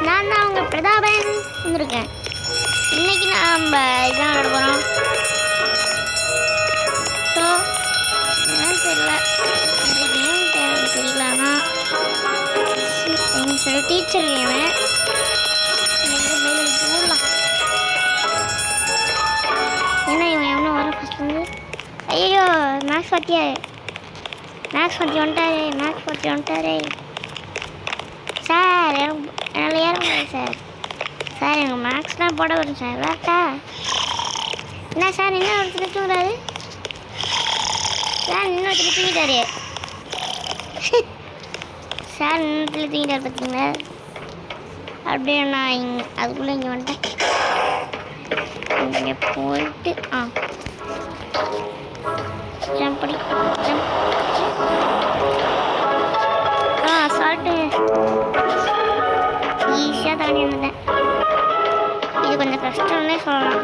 நான் தான் உங்கள் பிரதாபன் வந்திருக்கேன். இன்னைக்கு நம்ம இதான் விளாட போகிறோம். ஸோ என்னன்னு தெரியல, கேம் தெரியலன்னா சில டீச்சர் கேமு மேலே ஊடலாம். ஏன்னா இவன் எவனோ வர ஃபஸ்ட் வந்து ஐயோ மேக்ஸ் வாத்தியா வந்துட்டாரு சார். என்னால் ஏற முடியாது சார். சார் எனக்கு மேக்ஸ்லாம் போட வரும் சார். விளாட்டா என்ன சார்? என்ன ஒருத்தர் தூங்குறாரு சார். இன்னொருத்தர் தூங்கிட்டாரு சார். இன்னொருத்தர் தூங்கிட்டார் பார்த்தீங்களா? அப்படியே நான் அதுக்குள்ளே இங்கே வந்துட்டேன். இங்கே போயிட்டு ஜம்ப் பண்ணி சால்ட்டு ஈஸியாக தாண்டி வந்தேன். இது கொஞ்சம் கஷ்டம்னே சொல்லலாம்.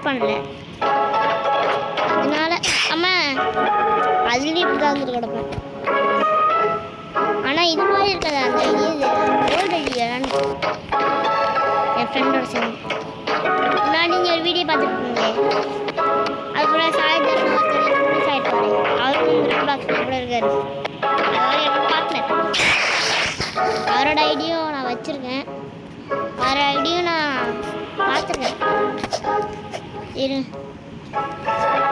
அப்லோட் பண்ணல. அதனால அம்மா அதுலேயும் இப்படி தான் வந்துட்டு கிடப்பேன். ஆனால் இது மாதிரி இருக்காது. அந்த இது ஓல்டு ஐடியான்னு என் ஃப்ரெண்டோட சேர்ந்து முன்னாடி நீங்கள் ஒரு வீடியோ பார்த்துருக்கீங்களே, அதுக்குள்ள சாயந்தரம் மிஸ் ஆகிட்டு அவரும் மில்க் பாக்ஸில் கூட இருக்காரு. அதாவது எனக்கு பார்க்கல. அவரோட ஐடியும் நான் வச்சுருக்கேன். அவரோட ஐடியும் நான் பார்த்துருக்கேன். இரு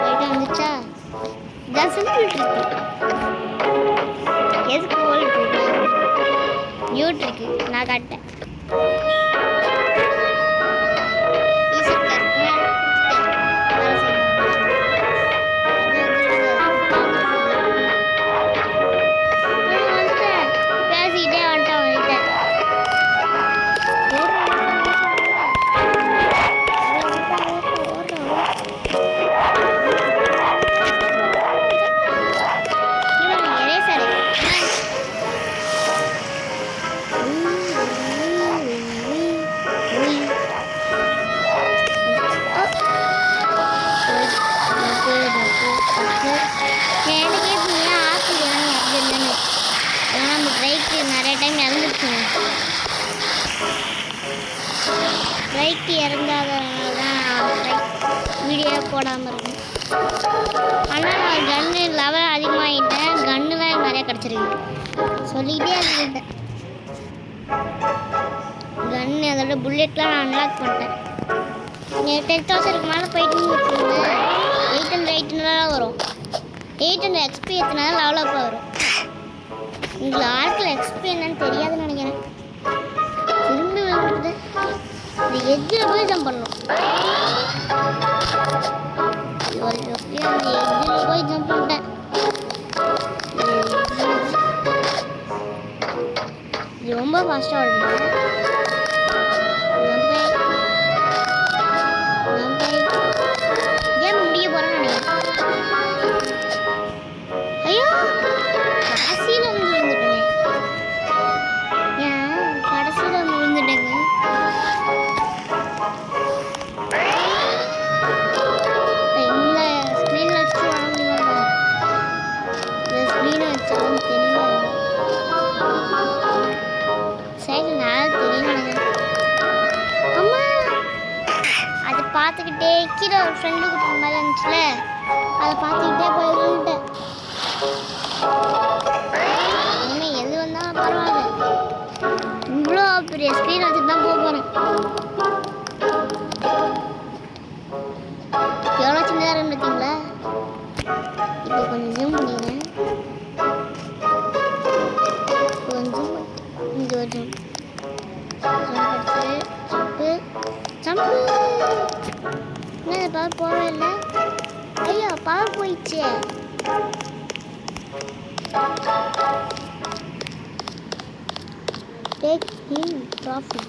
போயிட்டு வந்துச்சா இதான் சிம்பிள் ட்ரிக்கு. எதுக்கு ஓல்டு ட்ரிக்கு? நியூ ட்ரிக்கு நான் காட்டேன். ரைட்டு இறங்காதனால தான் வீடியோ போடாமல் இருக்கும். ஆனால் நான் கன்று லெவல் அதிகமாகிட்டேன். கன்று தான் எனக்கு நிறையா கிடச்சிருக்கு. சொல்லிக்கிட்டே இருந்துட்டேன். கன்று அதோட புல்லெட்லாம் நான் அன்லாக் பண்ணிட்டேன். நீங்கள் 10,000க்கு மேலே போயிட்டுன்னு வச்சுக்கோங்க. 800 வரும். 800 XP எத்தனால லெவலப்பாக வரும். உங்களுக்கு ஆர்க்கில் XP என்னன்னு தெரியாதுன்னு நினைக்கிறேன். திரும்பி விழுந்துட்டு இந்த எஜ்ஜில் போய் ஜம்ப் பண்ணணும். அந்த எஜ்ஜில் போய் ஜம்ப் பண்ணிட்டேன். இது ரொம்ப ஃபாஸ்ட்டாக வருது. கேம் முடிய போகிறேன்னு நினைக்கிறேன். ஐயோ கடைசியில் வந்து விழுந்துட்டேங்க. ஏன் கடைசியில் வந்து விழுந்துட்டேங்க. இந்த ஸ்க்ரீனில் வச்சு வர முடியுமா? இந்த ஸ்க்ரீனை வச்சாலும் தெரியல. சரி நான் தெரியும். அம்மா அதை பார்த்துக்கிட்டே கீழே ஒரு ஃப்ரெண்டு கொடுத்த மாதிரி இருந்துச்சுல, அதை பார்த்துக்கிட்டே போய் விழுந்துட்டேன். இனிமேல் எது வந்தாலும் பரவாயில்ல. இவ்வளோ பெரிய ஸ்க்ரீன் வச்சுட்டு தான் போக போகிறேன். எவ்வளோ சின்னதாக இருந்து பார்த்தீங்களா? இப்போ கொஞ்சம் ஜூம் பண்ணிக்கிறேன். கொஞ்சம் இங்கே ஒரு ஜம்ப் ஜம்ப்பு ஜம்ப்பு. என்ன பவர் போகவே இல்லை. ஐயோ பவர் போயிடுச்சு. Take him trophy.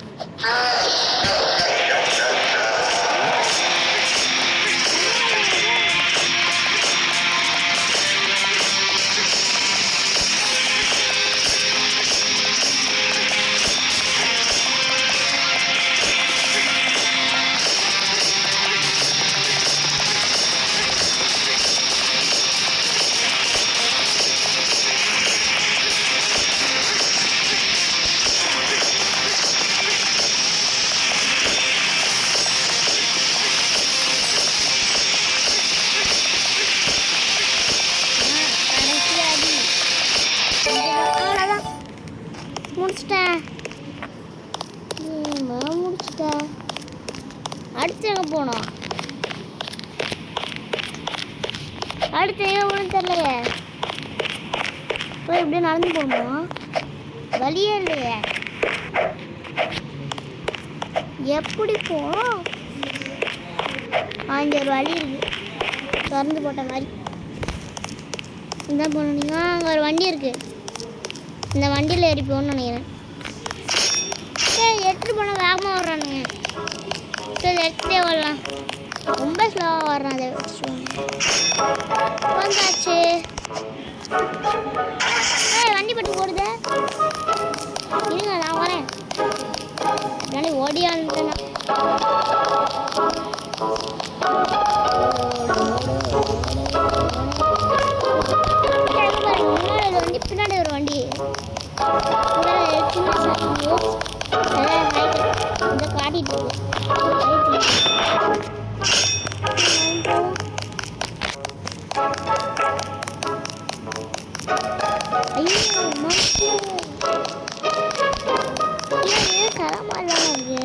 முடிச்சிட்டேன். அடுத்து எங்கே போனோம்? அடுத்து எங்கே போகணும்னு தெரியலையே. போய் இப்படியே நடந்து போகணும். வழியே இல்லையே. எப்படி போகணும்? இங்கே ஒரு வழி இருக்கு, திறந்து போட்ட மாதிரி. இந்த போனீங்கன்னா அங்கே ஒரு வண்டி இருக்கு. இந்த வண்டியில் ஏறி போகணும்னு நினைக்கிறேன். சரி எடுத்துகிட்டு போனால் வேகமாக வர்றானுங்க. சரி எடுத்துகிட்டே வரலாம். ரொம்ப ஸ்லோவாக வர்றான். அதை வந்தாச்சு. வண்டி பட்டு போடுது. இருங்க நான் வரேன். ஓடியா வந்துட்டேன். கேமரா இல்லாமல்